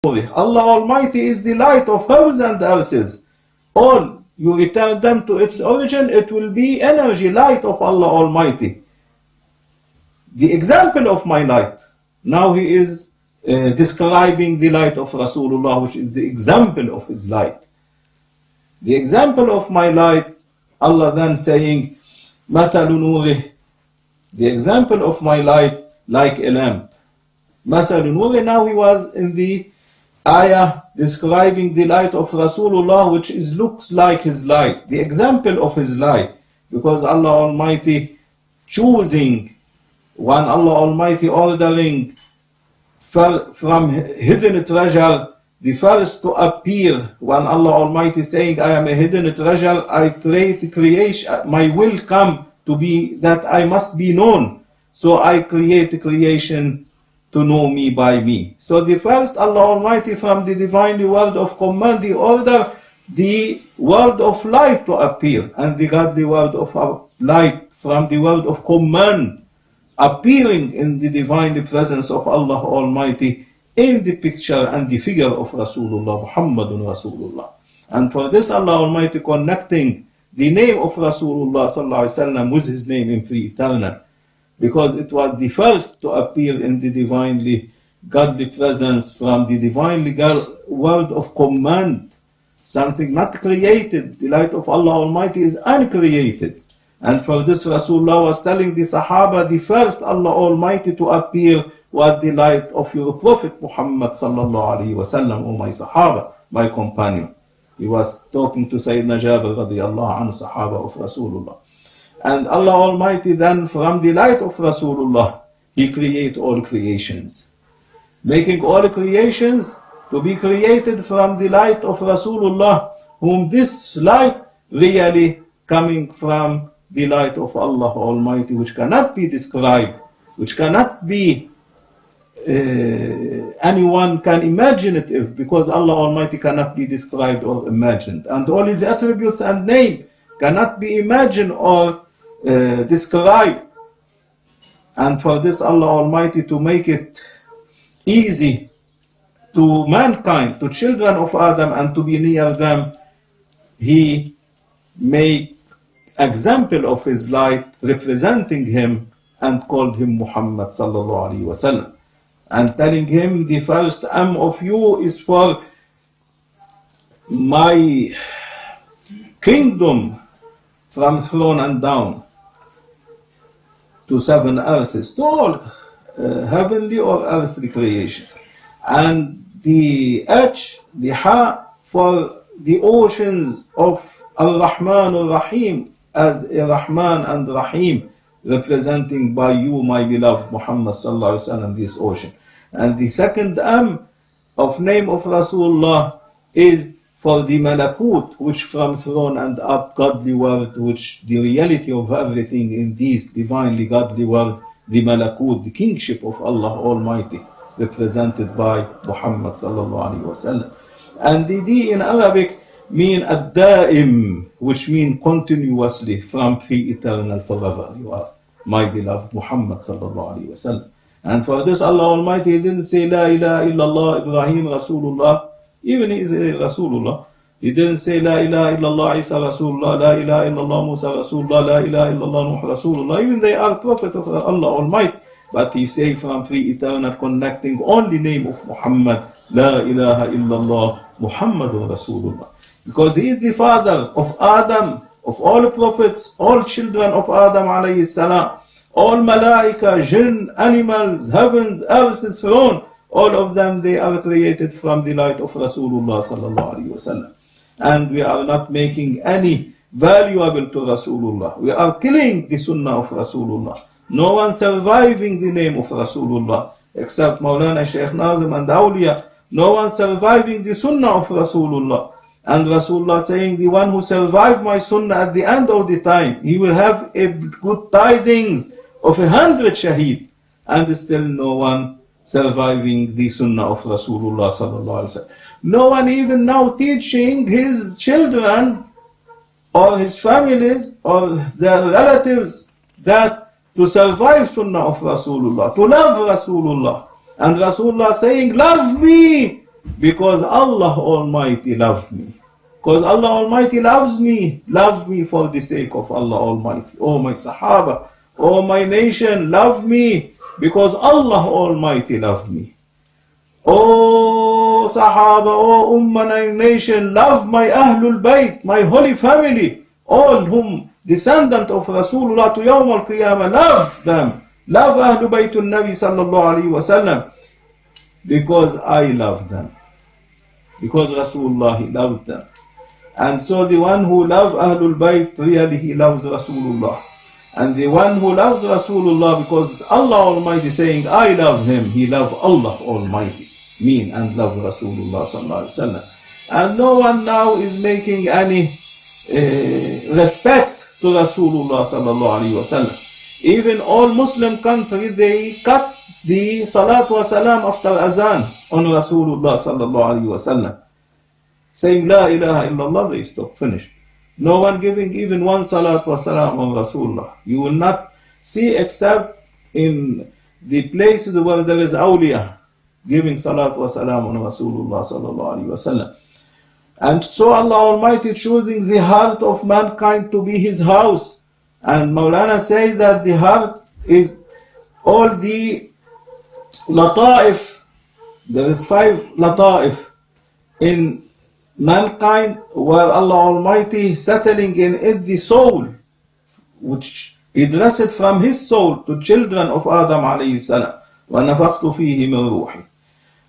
Allah Almighty is the light of heavens and earths. All you return them to its origin, it will be energy, light of Allah Almighty. The example of my light. Now he is describing the light of Rasulullah, which is the example of his light. The example of my light, Allah then saying, مَثَلُ نُورِهِ, the example of my light like a lamp. مَثَلُ نُورِهِ, now he was in the ayah describing the light of Rasulullah, which looks like his light, the example of his light, because Allah Almighty choosing, when Allah Almighty ordering from hidden treasure, the first to appear, when Allah Almighty saying, I am a hidden treasure, I create creation, my will come to be that I must be known. So I create creation to know me by me. So the first Allah Almighty from the divinely word of command, the order, the word of light to appear, and the godly word of light from the word of command, appearing in the divine presence of Allah Almighty in the picture and the figure of Rasulullah, Muhammadun Rasulullah. And for this Allah Almighty connecting the name of Rasulullah Sallallahu Alaihi Wasallam with his name in pre-eternal, because it was the first to appear in the divinely godly presence from the divinely word of command, something not created. The light of Allah Almighty is uncreated. And for this Rasulullah was telling the Sahaba, the first Allah Almighty to appear was the light of your Prophet Muhammad Sallallahu Alaihi Wasallam, O my Sahaba, my companion. He was talking to Sayyidina Jabir radiallahu anhu, Sahaba of Rasulullah. And Allah Almighty then from the light of Rasulullah, He create all creations. Making all creations to be created from the light of Rasulullah, whom this light really coming from the light of Allah Almighty, which cannot be described, which cannot be, anyone can imagine it, if, because Allah Almighty cannot be described or imagined. And all His attributes and name cannot be imagined or described. And for this Allah Almighty, to make it easy to mankind, to children of Adam, and to be near them, He made example of his light representing him and called him Muhammad Sallallahu Alaihi Wasallam, and telling him, the first of you is for my kingdom from throne and down to seven earths, to all heavenly or earthly creations. And the H, the Ha, for the oceans of Ar-Rahman Ar-Rahim, as a Rahman and Rahim, representing by you, my beloved Muhammad Sallallahu Alaihi Wasallam, this ocean. And the second of name of Rasulullah is for the Malakut, which from throne and up, godly word, which the reality of everything in this divinely godly word, the Malakut, the kingship of Allah Almighty, represented by Muhammad Sallallahu Alaihi Wasallam. And the D in Arabic mean ad-da'im, which mean continuously, from pre-eternal, forever. You are my beloved Muhammad Sallallahu Alaihi Wasallam. And for this Allah Almighty didn't say La ilaha illallah Ibrahim Rasulullah, even he is Rasulullah. He didn't say La ilaha illallah Isa Rasulullah, La ilaha illallah Musa Rasulullah, La ilaha illallah Nuh Rasulullah. Even they are prophet of Allah Almighty. But he say from pre-eternal, connecting only name of Muhammad, La ilaha illallah Muhammadun Rasulullah. Because he is the father of Adam, of all prophets, all children of Adam alayhi salam, all malaika, jinn, animals, heavens, earth, throne, all of them, they are created from the light of Rasulullah sallallahu alaihi wasallam. And we are not making any valuable to Rasulullah. We are killing the sunnah of Rasulullah. No one surviving the name of Rasulullah except Maulana Shaykh Nazim and Awliya. No one surviving the sunnah of Rasulullah. And Rasulullah saying, the one who survived my sunnah at the end of the time, he will have a good tidings of 100 shaheed. And still no one surviving the sunnah of Rasulullah sallallahu alaihi wasallam. No one even now teaching his children or his families or their relatives that to survive sunnah of Rasulullah, to love Rasulullah. And Rasulullah saying, love me Because Allah Almighty loved me. Because Allah Almighty loves me. Love me for the sake of Allah Almighty. Oh my Sahaba, oh my nation, love me. Because Allah Almighty loved me. Oh Sahaba, oh Ummah nation, love my Ahlul Bayt, my holy family, all whom descendant of Rasulullah to Yawm al-Qiyamah, love them. Love Ahlul Baytul Nabi sallallahu alayhi wa sallam. Because I love them. Because Rasulullah loved them. And so the one who loves Ahlul Bayt, really he loves Rasulullah. And the one who loves Rasulullah, because Allah Almighty saying, I love him, he loves Allah Almighty. Mean and love Rasulullah sallallahu alaihi wasallam. And no one now is making any respect to Rasulullah sallallahu alaihi wasallam. Even all Muslim countries, they cut the salat wa salam after azan on Rasulullah sallallahu alaihi wasallam. Saying La ilaha illallah, they stop, finished. No one giving even one salat wa salam on Rasulullah. You will not see except in the places where there is awliya giving salat wa salam on Rasulullah sallallahu alaihi wasallam. And so Allah Almighty choosing the heart of mankind to be His house. And Maulana says that the heart is all the lata'if. There is 5 lata'if in mankind where Allah Almighty settling in it the soul, which He addressed from His soul to children of Adam alayhi salam. وَنَفَخْتُ فِيهِ مِنْ رُوحِي.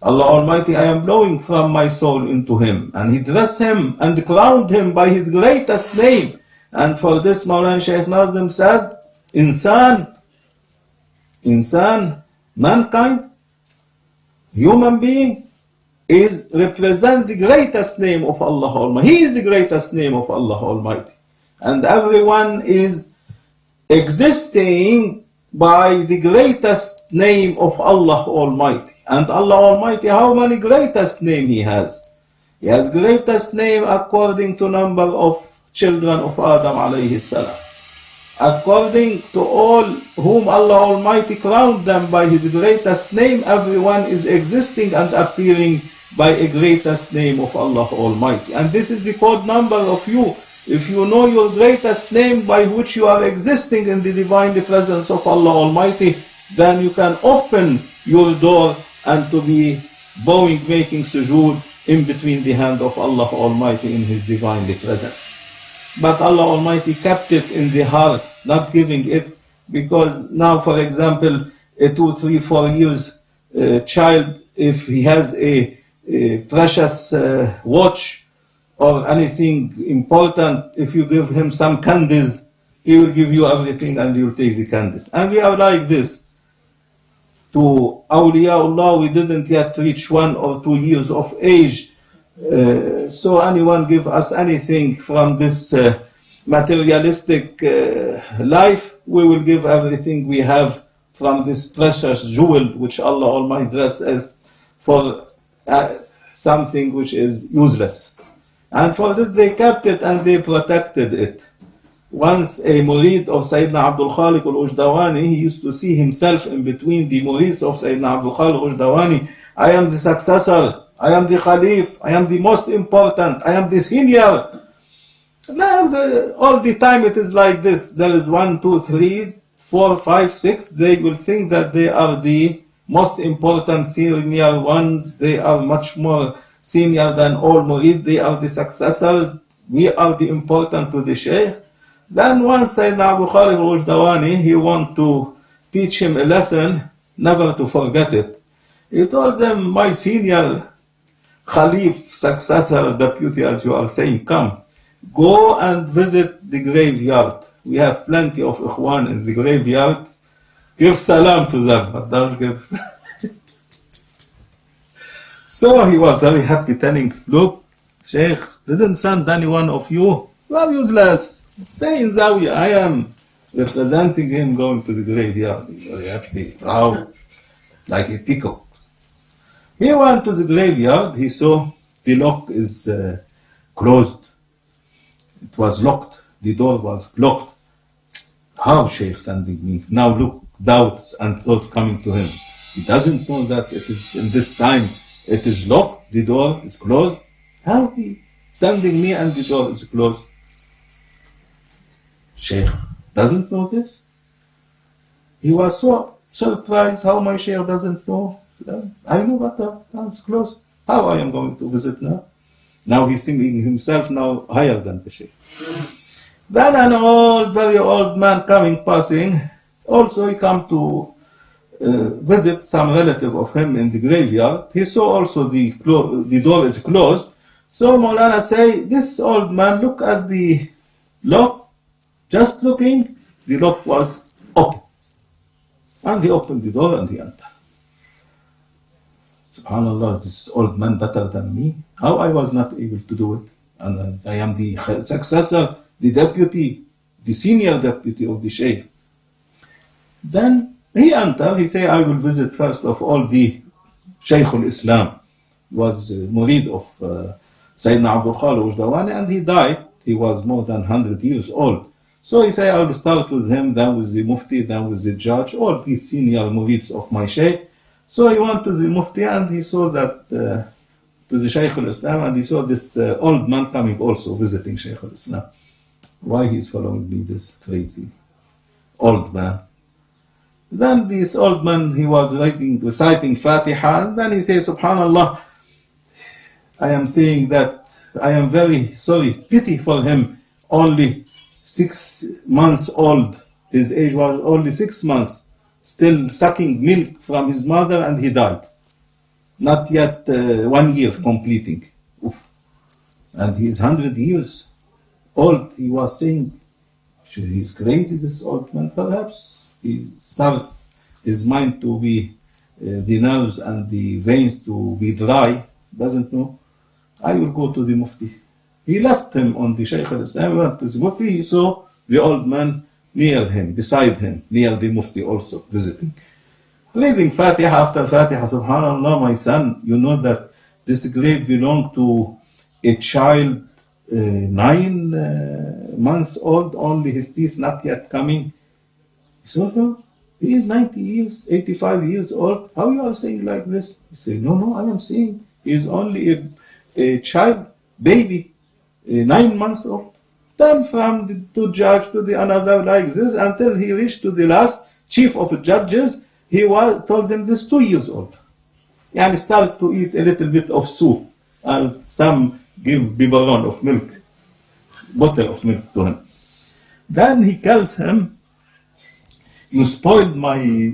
Allah Almighty, I am blowing from my soul into him. And He dressed him and crowned him by His greatest name. And for this Maulana Shaykh Nazim said, Insan, mankind, human being, represent the greatest name of Allah Almighty. He is the greatest name of Allah Almighty. And everyone is existing by the greatest name of Allah Almighty. And Allah Almighty, how many greatest name He has? He has greatest name according to number of children of Adam alayhi salam. According to all whom Allah Almighty crowned them by His greatest name, everyone is existing and appearing by a greatest name of Allah Almighty. And this is the code number of you. If you know your greatest name by which you are existing in the divine presence of Allah Almighty, then you can open your door and to be bowing, making sujood in between the hand of Allah Almighty in His divine presence. But Allah Almighty kept it in the heart, not giving it, because now, for example, a 2, 3, 4 years child, if he has a precious watch or anything important, if you give him some candies, he will give you everything and he will take the candies. And we are like this. To awliyaullah, we didn't yet reach 1 or 2 years of age. So anyone give us anything from this materialistic life, we will give everything we have from this precious jewel which Allah Almighty dressed as for something which is useless. And for this they kept it and they protected it. Once a murid of Sayyidina Abdul Khaliq al-Ujdawani, he used to see himself in between the murids of Sayyidina Abdul Khaliq al-Ujdawani. I am the successor, I am the Khalif, I am the most important, I am the senior. Now, all the time it is like this. There is 1, 2, 3, 4, 5, 6. They will think that they are the most important senior ones. They are much more senior than all murid. They are the successor. We are the important to the Shaykh. Then once Sayyidina Abu Khalid al-Ujdawani, he want to teach him a lesson, never to forget it. He told them, my senior Khalif, successor, deputy, as you are saying, come. Go and visit the graveyard. We have plenty of ikhwan in the graveyard. Give salam to them, but don't give. So he was very happy, telling, look, Sheikh, didn't send any one of you. You are useless. Stay in Zawiya. I am representing him going to the graveyard. He's very happy, proud, like a peacock. He went to the graveyard. He saw the lock is closed. It was locked. The door was blocked. How Shaykh sending me? Now look, doubts and thoughts coming to him. He doesn't know that it is in this time It is locked, the door is closed. How he sending me and the door is closed? Sheikh doesn't know this. He was so surprised how my Sheikh doesn't know. I know better, it's closed. How I am going to visit now? Now he's thinking himself now higher than the Sheikh. Then an old, very old man coming, passing, also he come to visit some relative of him in the graveyard. He saw also the door is closed. So Maulana say, this old man, look at the lock. Just looking, the lock was open. And he opened the door and he entered. Subhanallah, this old man better than me. How I was not able to do it? And I am the successor, the deputy, the senior deputy of the Shaykh. Then he entered, he said, I will visit first of all the Shaykh al-Islam. Was murid of Sayyidina Abdul Khalir Ujdawani, and he died. He was more than 100 years old. So he said, I will start with him, then with the Mufti, then with the judge, all these senior murids of my Shaykh. So he went to the Mufti and he saw that, to the Shaykh al-Islam, and he saw this old man coming also visiting Shaykh al-Islam. Why he's following me, this crazy old man? Then this old man, he was reciting Fatiha, and then he says, Subhanallah, I am saying that I am very sorry, pity for him, only 6 months old, his age was only 6 months, still sucking milk from his mother, and he died. Not yet 1 year completing. Oof. And he is 100 years old. He was saying, he's crazy, this old man, perhaps. He started his mind to be, the nerves and the veins to be dry, doesn't know. I will go to the Mufti. He left him on the Shaykh al-Islam, went to the Mufti, he saw the old man near him, beside him, near the Mufti also, visiting. Reading Fatiha after Fatiha, Subhanallah, my son, you know that this grave belonged to a child 9 months old, only his teeth not yet coming. So he is 90 years, 85 years old. How you are saying like this? He said, no, I am saying he is only a child, baby, 9 months old. Then from the two judge to the another like this until he reached to the last chief of judges. He told them this 2 years old. And started to eat a little bit of soup and some give biberon of milk, bottle of milk to him. Then he tells him, you spoiled my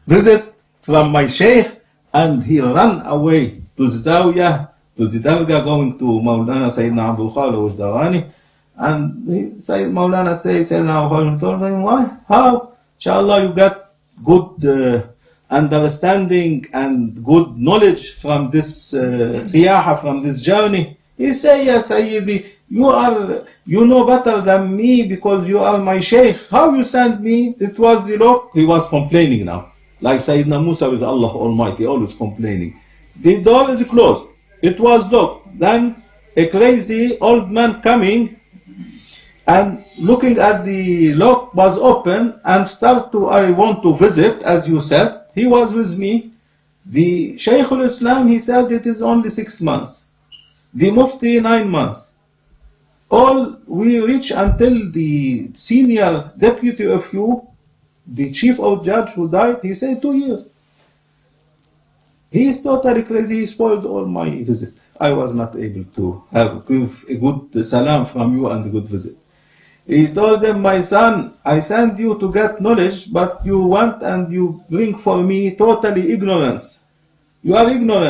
visit from my Shaykh, and he ran away to the Zawiyah, to the Dargah, going to Maulana Sayyidina Abdul Khalir Ujdawani. And Maulana Sayyidina Abdul Khalir told him, why? How? Inshallah, you got good understanding and good knowledge from this siyaha, from this journey. He said, yes, Sayyidi, you know better than me because you are my Shaykh. How you send me? It was the lock. He was complaining now. Like Sayyidina Musa with Allah Almighty, always complaining. The door is closed. It was locked. Then a crazy old man coming and looking at the lock was open and I want to visit, as you said. He was with me. The Shaykh al-Islam, he said it is only 6 months. The Mufti 9 months. All we reach until the senior deputy of you, the chief of judge who died, he said 2 years. He is totally crazy. He spoiled all my visit. I was not able to give a good salam from you and a good visit. He told them, my son, I send you to get knowledge, but you want and you bring for me totally ignorance. You are ignorant.